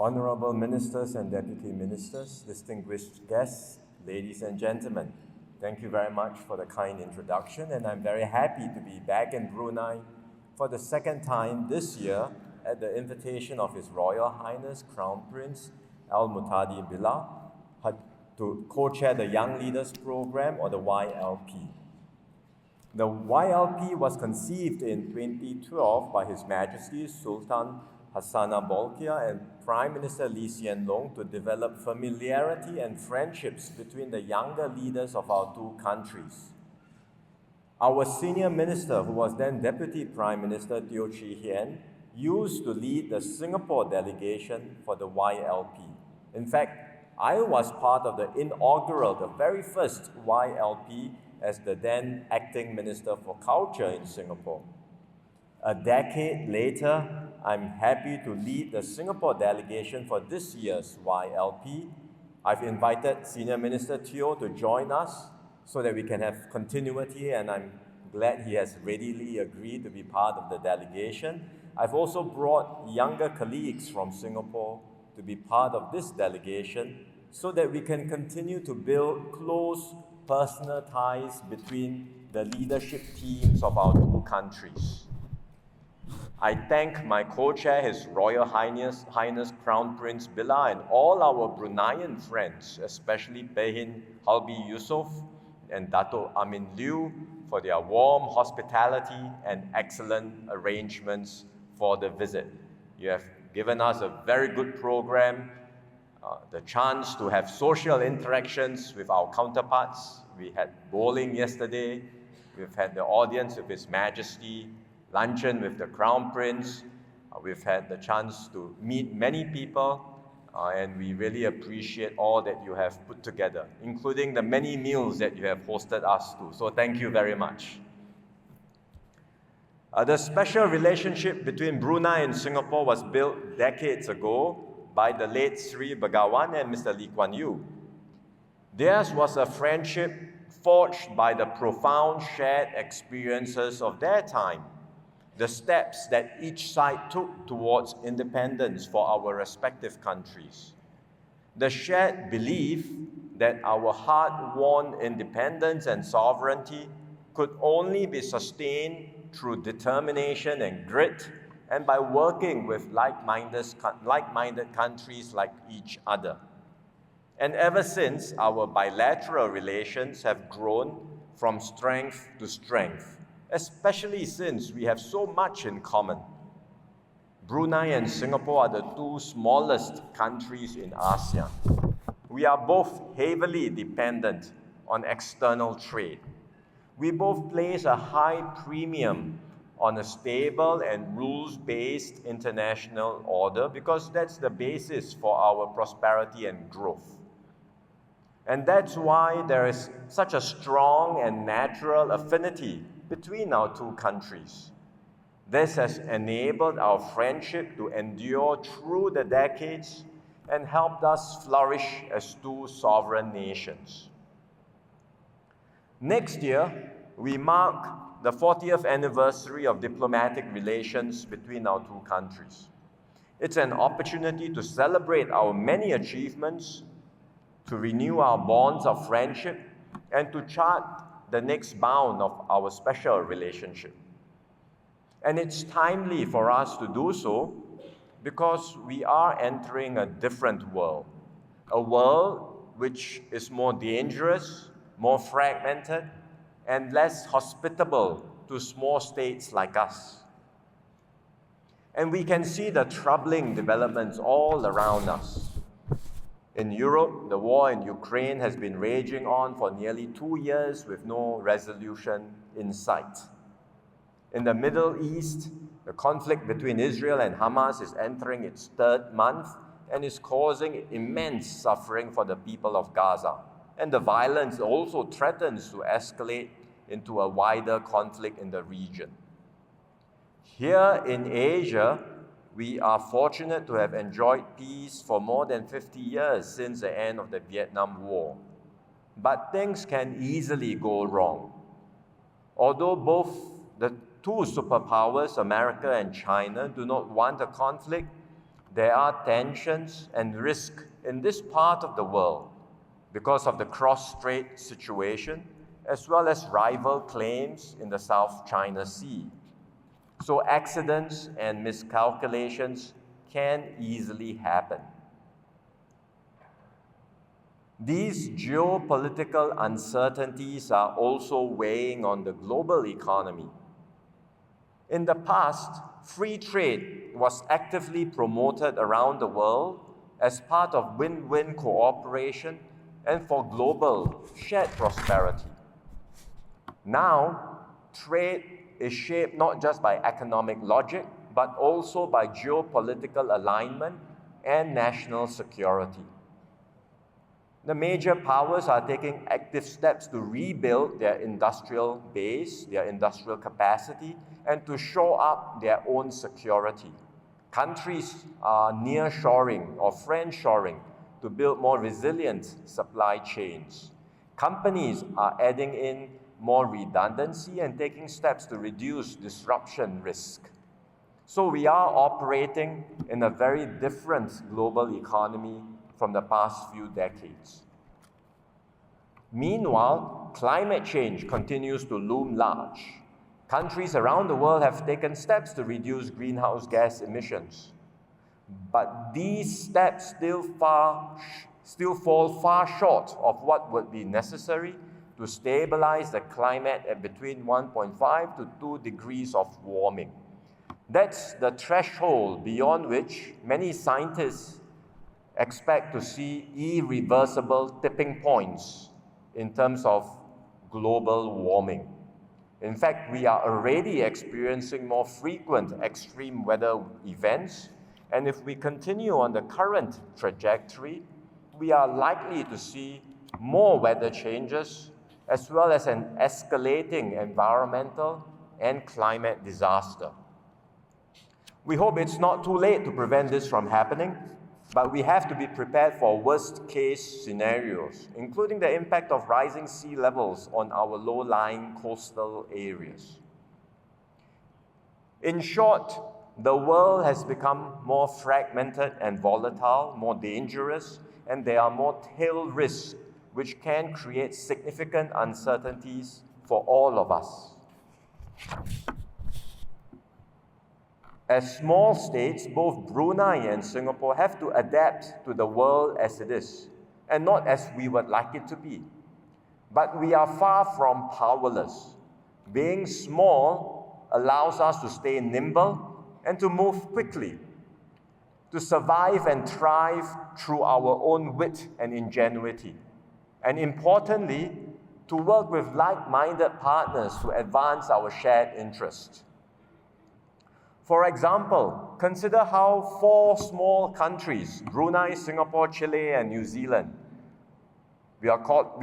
Honorable Ministers and Deputy Ministers, distinguished guests, ladies and gentlemen, thank you very much for the kind introduction, and I'm very happy to be back in Brunei for the second time this year at the invitation of His Royal Highness Crown Prince Al Muhtadi Billah to co-chair the Young Leaders Program, or the YLP. The YLP was conceived in 2012 by His Majesty Sultan Hassana Bolkiah and Prime Minister Lee Hsien Loong to develop familiarity and friendships between the younger leaders of our two countries. Our senior minister, who was then Deputy Prime Minister Teo Chee Hean, used to lead the Singapore delegation for the YLP. In fact, I was part of the inaugural, the very first YLP as the then acting Minister for Culture in Singapore. A decade later, I'm happy to lead the Singapore delegation for this year's YLP. I've invited Senior Minister Teo to join us so that we can have continuity, and I'm glad he has readily agreed to be part of the delegation. I've also brought younger colleagues from Singapore to be part of this delegation so that we can continue to build close personal ties between the leadership teams of our two countries. I thank my co-chair, His Royal Highness Crown Prince Billah, and all our Bruneian friends, especially Pehin Halbi Yusof and Dato Amin Liu, for their warm hospitality and excellent arrangements for the visit. You have given us a very good program, the chance to have social interactions with our counterparts. We had bowling yesterday. We've had the audience with His Majesty, luncheon with the Crown Prince. We've had the chance to meet many people, and we really appreciate all that you have put together, including the many meals that you have hosted us to. So thank you very much. The special relationship between Brunei and Singapore was built decades ago by the late Sri Begawan and Mr. Lee Kuan Yew. Theirs was a friendship forged by the profound shared experiences of their time, the steps that each side took towards independence for our respective countries, the shared belief that our hard-won independence and sovereignty could only be sustained through determination and grit, and by working with like-minded countries like each other. And ever since, our bilateral relations have grown from strength to strength, especially since we have so much in common. Brunei and Singapore are the two smallest countries in ASEAN. We are both heavily dependent on external trade. We both place a high premium on a stable and rules-based international order because that's the basis for our prosperity and growth. And that's why there is such a strong and natural affinity between our two countries. This has enabled our friendship to endure through the decades and helped us flourish as two sovereign nations. Next year, we mark the 40th anniversary of diplomatic relations between our two countries. It's an opportunity to celebrate our many achievements, to renew our bonds of friendship, and to chart the next bound of our special relationship. And it's timely for us to do so because we are entering a different world, a world which is more dangerous, more fragmented, and less hospitable to small states like us. And we can see the troubling developments all around us. In Europe, the war in Ukraine has been raging on for nearly 2 years with no resolution in sight. In the Middle East, the conflict between Israel and Hamas is entering its 3rd month and is causing immense suffering for the people of Gaza. And the violence also threatens to escalate into a wider conflict in the region. Here in Asia, we are fortunate to have enjoyed peace for more than 50 years since the end of the Vietnam War. But things can easily go wrong. Although both the two superpowers, America and China, do not want a conflict, there are tensions and risk in this part of the world because of the cross-strait situation, as well as rival claims in the South China Sea. So accidents and miscalculations can easily happen. These geopolitical uncertainties are also weighing on the global economy. In the past, free trade was actively promoted around the world as part of win-win cooperation and for global shared prosperity. Now, trade is shaped not just by economic logic, but also by geopolitical alignment and national security. The major powers are taking active steps to rebuild their industrial base, their industrial capacity, and to shore up their own security. Countries are nearshoring or friendshoring to build more resilient supply chains. Companies are adding in more redundancy and taking steps to reduce disruption risk. So we are operating in a very different global economy from the past few decades. Meanwhile, climate change continues to loom large. Countries around the world have taken steps to reduce greenhouse gas emissions. But these steps still fall far short of what would be necessary to stabilize the climate at between 1.5 to 2 degrees of warming. That's the threshold beyond which many scientists expect to see irreversible tipping points in terms of global warming. In fact, we are already experiencing more frequent extreme weather events, and if we continue on the current trajectory, we are likely to see more weather changes, as well as an escalating environmental and climate disaster. We hope it's not too late to prevent this from happening, but we have to be prepared for worst-case scenarios, including the impact of rising sea levels on our low-lying coastal areas. In short, the world has become more fragmented and volatile, more dangerous, and there are more tail risks which can create significant uncertainties for all of us. As small states, both Brunei and Singapore have to adapt to the world as it is, and not as we would like it to be. But we are far from powerless. Being small allows us to stay nimble and to move quickly, to survive and thrive through our own wit and ingenuity, and importantly, to work with like-minded partners to advance our shared interests. For example, consider how 4 small countries, Brunei, Singapore, Chile, and New Zealand, we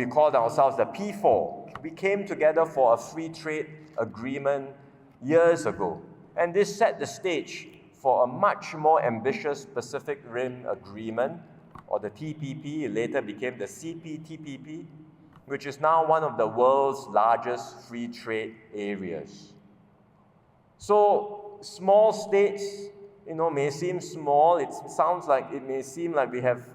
called ourselves the P4. We came together for a free trade agreement years ago, and this set the stage for a much more ambitious Pacific Rim Agreement, or the TPP. It later became the CPTPP, which is now one of the world's largest free trade areas. So, small states, may seem small. It may seem like we have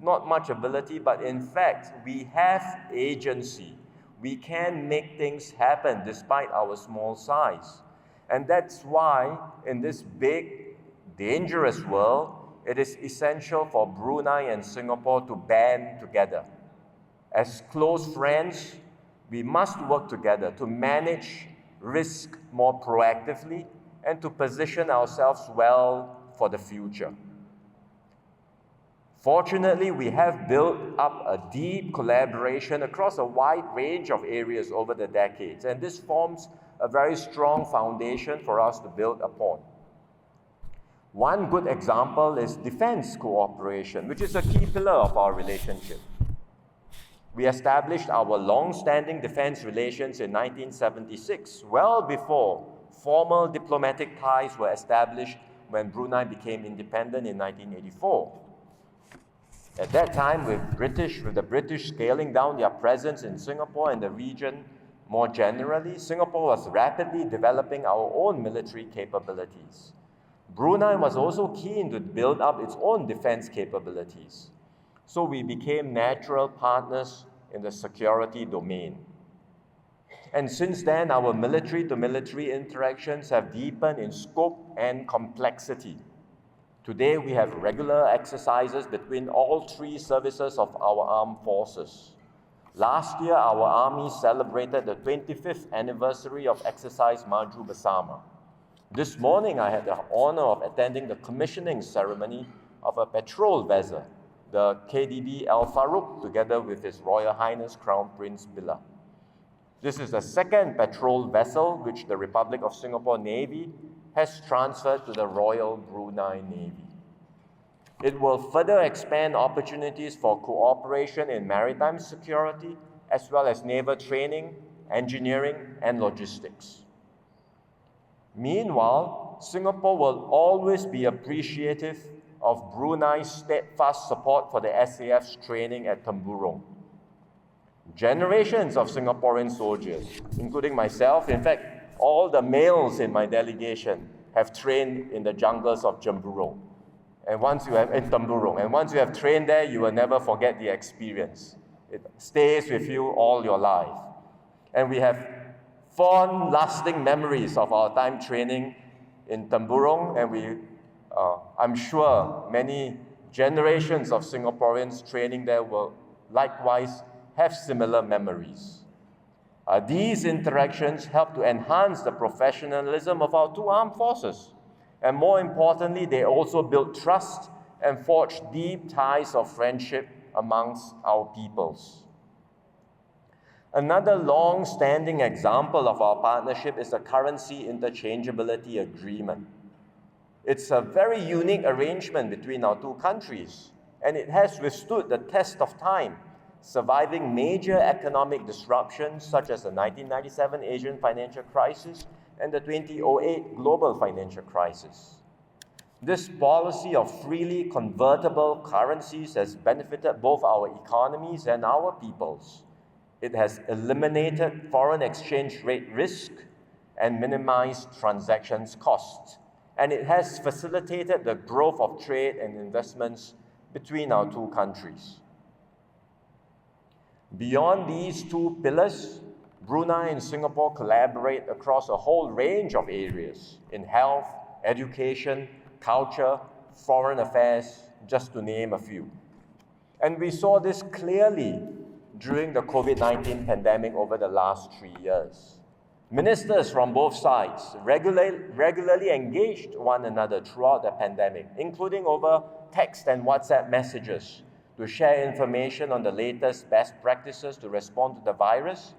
not much ability, but in fact, we have agency. We can make things happen despite our small size. And that's why in this big, dangerous world, it is essential for Brunei and Singapore to band together. As close friends, we must work together to manage risk more proactively and to position ourselves well for the future. Fortunately, we have built up a deep collaboration across a wide range of areas over the decades, and this forms a very strong foundation for us to build upon. One good example is defense cooperation, which is a key pillar of our relationship. We established our long-standing defense relations in 1976, well before formal diplomatic ties were established when Brunei became independent in 1984. At that time, with the British scaling down their presence in Singapore and the region more generally, Singapore was rapidly developing our own military capabilities. Brunei was also keen to build up its own defense capabilities, so we became natural partners in the security domain. And since then, our military-to-military interactions have deepened in scope and complexity. Today, we have regular exercises between all three services of our armed forces. Last year, our army celebrated the 25th anniversary of Exercise Maju Bersama. This morning, I had the honor of attending the commissioning ceremony of a patrol vessel, the KDB Al Farouk, together with His Royal Highness Crown Prince Bilal. This is the second patrol vessel which the Republic of Singapore Navy has transferred to the Royal Brunei Navy. It will further expand opportunities for cooperation in maritime security, as well as naval training, engineering, and logistics. Meanwhile, Singapore will always be appreciative of Brunei's steadfast support for the SAF's training at Temburong. Generations of Singaporean soldiers, including myself, in fact, all the males in my delegation have trained in the jungles of Temburong. And once you have trained there, you will never forget the experience. It stays with you all your life. And we have fond, lasting memories of our time training in Temburong, and I'm sure many generations of Singaporeans training there will likewise have similar memories. These interactions help to enhance the professionalism of our two armed forces. And more importantly, they also build trust and forge deep ties of friendship amongst our peoples. Another long-standing example of our partnership is the Currency Interchangeability Agreement. It's a very unique arrangement between our two countries, and it has withstood the test of time, surviving major economic disruptions such as the 1997 Asian financial crisis and the 2008 global financial crisis. This policy of freely convertible currencies has benefited both our economies and our peoples. It has eliminated foreign exchange rate risk and minimized transactions costs, and it has facilitated the growth of trade and investments between our two countries. Beyond these two pillars, Brunei and Singapore collaborate across a whole range of areas in health, education, culture, foreign affairs, just to name a few. And we saw this clearly during the COVID-19 pandemic over the last 3 years. Ministers from both sides regularly engaged one another throughout the pandemic, including over text and WhatsApp messages, to share information on the latest best practices to respond to the virus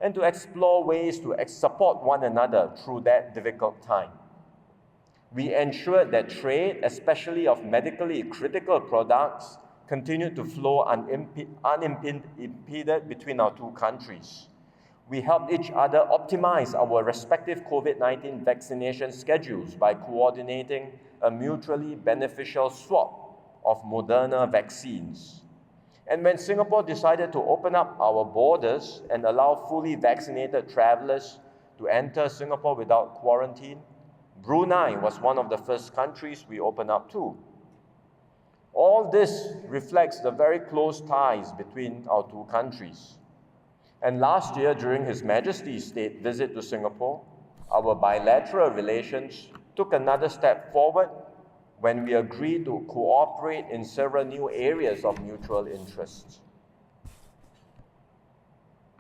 and to explore ways to support one another through that difficult time. We ensured that trade, especially of medically critical products, continued to flow unimpeded between our two countries. We helped each other optimize our respective COVID-19 vaccination schedules by coordinating a mutually beneficial swap of Moderna vaccines. And when Singapore decided to open up our borders and allow fully vaccinated travelers to enter Singapore without quarantine, Brunei was one of the first countries we opened up to. All this reflects the very close ties between our two countries. And last year, during His Majesty's state visit to Singapore, our bilateral relations took another step forward when we agreed to cooperate in several new areas of mutual interest.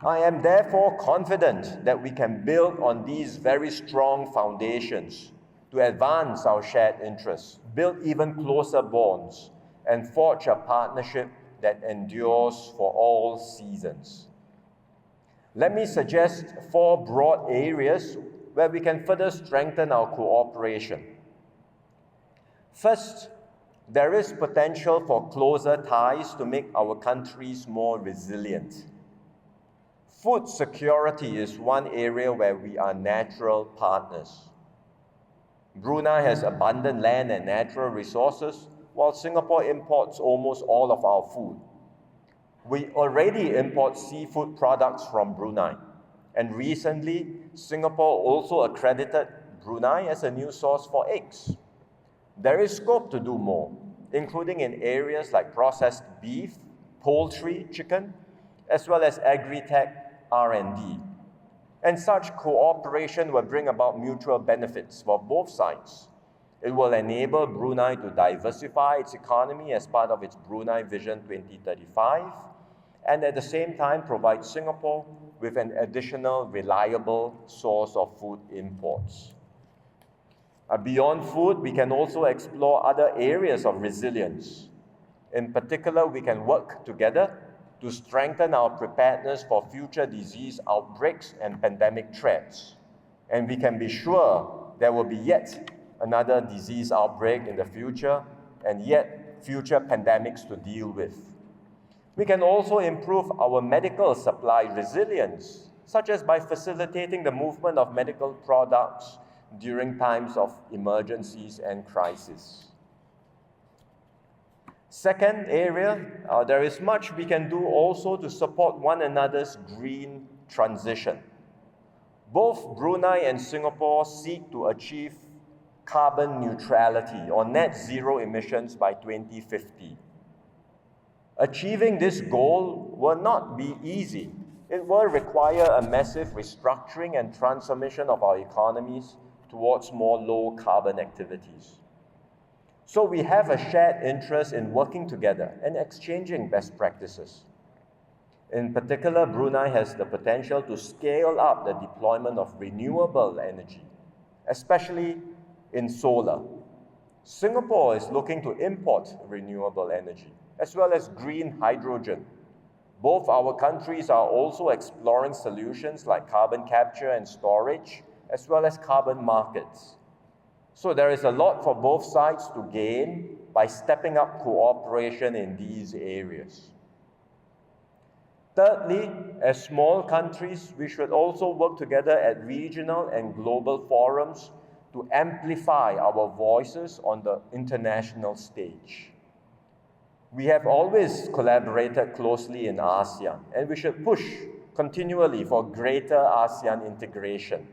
I am therefore confident that we can build on these very strong foundations to advance our shared interests, build even closer bonds, and forge a partnership that endures for all seasons. Let me suggest 4 broad areas where we can further strengthen our cooperation. First, there is potential for closer ties to make our countries more resilient. Food security is one area where we are natural partners. Brunei has abundant land and natural resources, while Singapore imports almost all of our food. We already import seafood products from Brunei, and recently, Singapore also accredited Brunei as a new source for eggs. There is scope to do more, including in areas like processed beef, poultry, chicken, as well as agri-tech R&D. And such cooperation will bring about mutual benefits for both sides. It will enable Brunei to diversify its economy as part of its Brunei Vision 2035, and at the same time provide Singapore with an additional reliable source of food imports. Beyond food, we can also explore other areas of resilience. In particular, we can work together to strengthen our preparedness for future disease outbreaks and pandemic threats. And we can be sure there will be yet another disease outbreak in the future and yet future pandemics to deal with. We can also improve our medical supply resilience, such as by facilitating the movement of medical products during times of emergencies and crises. Second area, there is much we can do also to support one another's green transition. Both Brunei and Singapore seek to achieve carbon neutrality or net zero emissions by 2050. Achieving this goal will not be easy. It will require a massive restructuring and transformation of our economies towards more low carbon activities. So we have a shared interest in working together and exchanging best practices. In particular, Brunei has the potential to scale up the deployment of renewable energy, especially in solar. Singapore is looking to import renewable energy, as well as green hydrogen. Both our countries are also exploring solutions like carbon capture and storage, as well as carbon markets. So there is a lot for both sides to gain by stepping up cooperation in these areas. Thirdly, as small countries, we should also work together at regional and global forums to amplify our voices on the international stage. We have always collaborated closely in ASEAN, and we should push continually for greater ASEAN integration.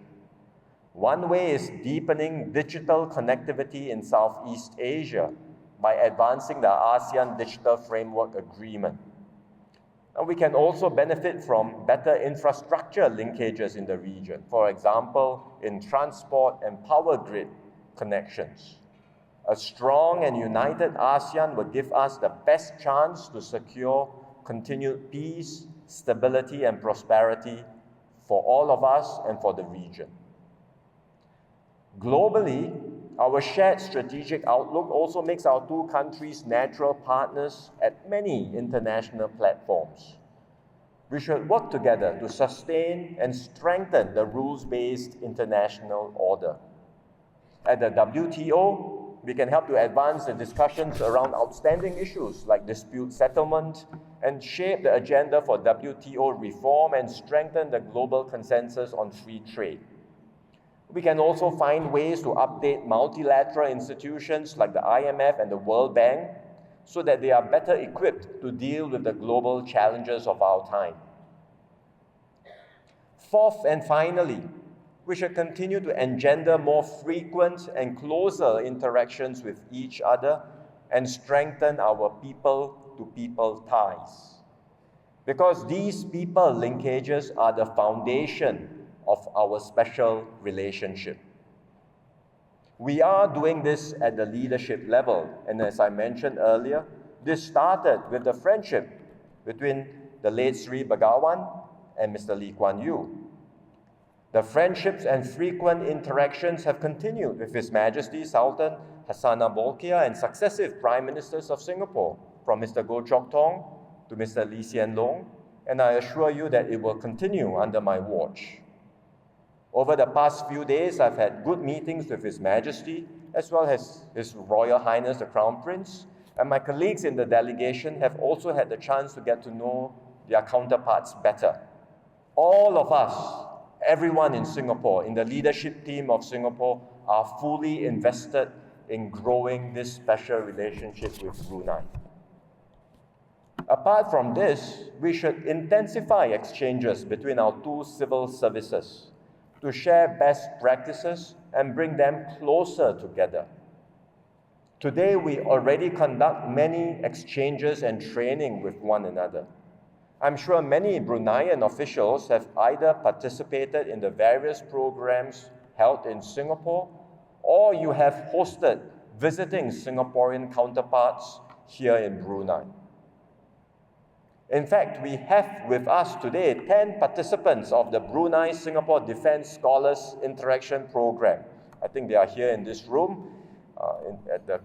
One way is deepening digital connectivity in Southeast Asia by advancing the ASEAN Digital Framework Agreement. And we can also benefit from better infrastructure linkages in the region, for example, in transport and power grid connections. A strong and united ASEAN will give us the best chance to secure continued peace, stability, and prosperity for all of us and for the region. Globally, our shared strategic outlook also makes our two countries natural partners at many international platforms. We should work together to sustain and strengthen the rules-based international order. At the WTO, we can help to advance the discussions around outstanding issues like dispute settlement and shape the agenda for WTO reform and strengthen the global consensus on free trade. We can also find ways to update multilateral institutions like the IMF and the World Bank so that they are better equipped to deal with the global challenges of our time. Fourth and finally, we should continue to engender more frequent and closer interactions with each other and strengthen our people-to-people ties. Because these people linkages are the foundation of our special relationship. We are doing this at the leadership level, and as I mentioned earlier, this started with the friendship between the late Sri Begawan and Mr. Lee Kuan Yew. The friendships and frequent interactions have continued with His Majesty Sultan Hasanah Bolkiah and successive Prime Ministers of Singapore, from Mr. Goh Chok Tong to Mr. Lee Hsien Loong, and I assure you that it will continue under my watch. Over the past few days, I've had good meetings with His Majesty, as well as His Royal Highness the Crown Prince, and my colleagues in the delegation have also had the chance to get to know their counterparts better. All of us, everyone in Singapore, in the leadership team of Singapore, are fully invested in growing this special relationship with Brunei. Apart from this, we should intensify exchanges between our two civil services to share best practices and bring them closer together. Today, we already conduct many exchanges and training with one another. I'm sure many Bruneian officials have either participated in the various programs held in Singapore, or you have hosted visiting Singaporean counterparts here in Brunei. In fact, we have with us today 10 participants of the Brunei-Singapore Defense Scholars Interaction Program. I think they are here in this room, at the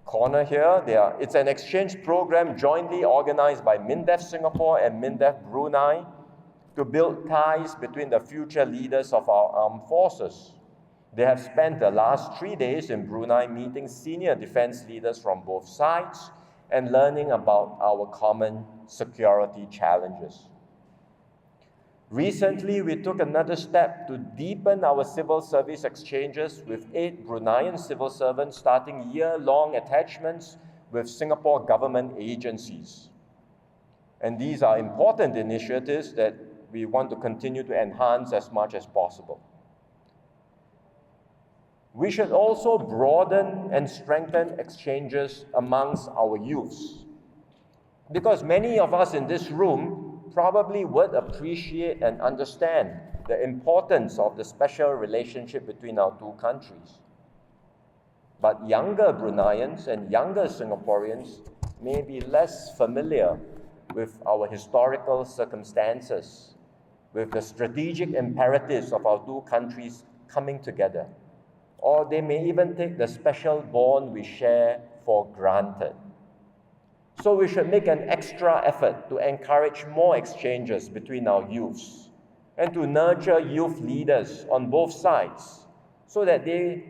corner here. It's an exchange program jointly organized by MINDEF Singapore and MINDEF Brunei to build ties between the future leaders of our armed forces. They have spent the last 3 days in Brunei meeting senior defense leaders from both sides and learning about our common security challenges. Recently, we took another step to deepen our civil service exchanges with 8 Bruneian civil servants starting year-long attachments with Singapore government agencies. And these are important initiatives that we want to continue to enhance as much as possible. We should also broaden and strengthen exchanges amongst our youths, because many of us in this room probably would appreciate and understand the importance of the special relationship between our two countries. But younger Bruneians and younger Singaporeans may be less familiar with our historical circumstances, with the strategic imperatives of our two countries coming together, or they may even take the special bond we share for granted. So we should make an extra effort to encourage more exchanges between our youths and to nurture youth leaders on both sides so that they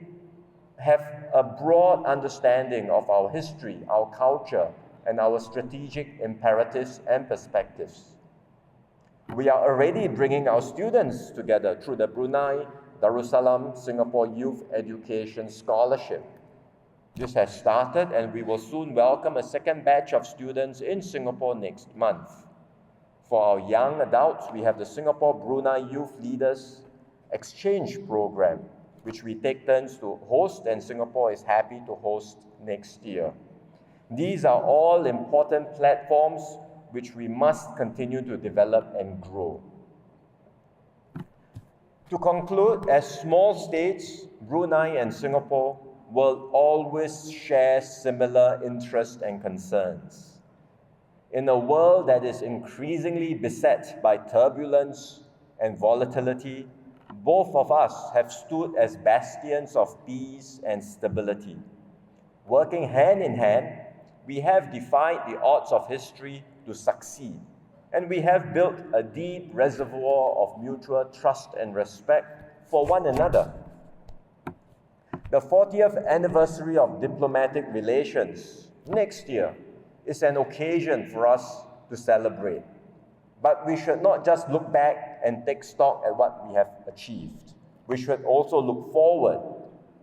have a broad understanding of our history, our culture, and our strategic imperatives and perspectives. We are already bringing our students together through the Brunei Darussalam Singapore Youth Education Scholarship. This has started, and we will soon welcome a second batch of students in Singapore next month. For our young adults, we have the Singapore Brunei Youth Leaders Exchange Program, which we take turns to host, and Singapore is happy to host next year. These are all important platforms which we must continue to develop and grow. To conclude, as small states, Brunei and Singapore will always share similar interests and concerns. In a world that is increasingly beset by turbulence and volatility, both of us have stood as bastions of peace and stability. Working hand in hand, we have defied the odds of history to succeed, and we have built a deep reservoir of mutual trust and respect for one another. The 40th anniversary of diplomatic relations next year is an occasion for us to celebrate. But we should not just look back and take stock at what we have achieved. We should also look forward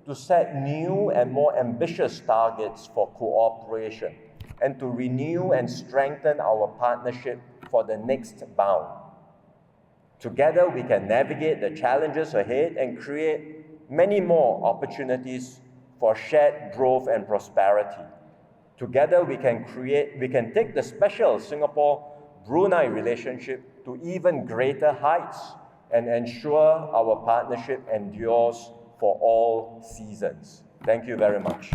to set new and more ambitious targets for cooperation and to renew and strengthen our partnership for the next bound. Together, we can navigate the challenges ahead and create many more opportunities for shared growth and prosperity. Together, we can take the special Singapore-Brunei relationship to even greater heights and ensure our partnership endures for all seasons. Thank you very much.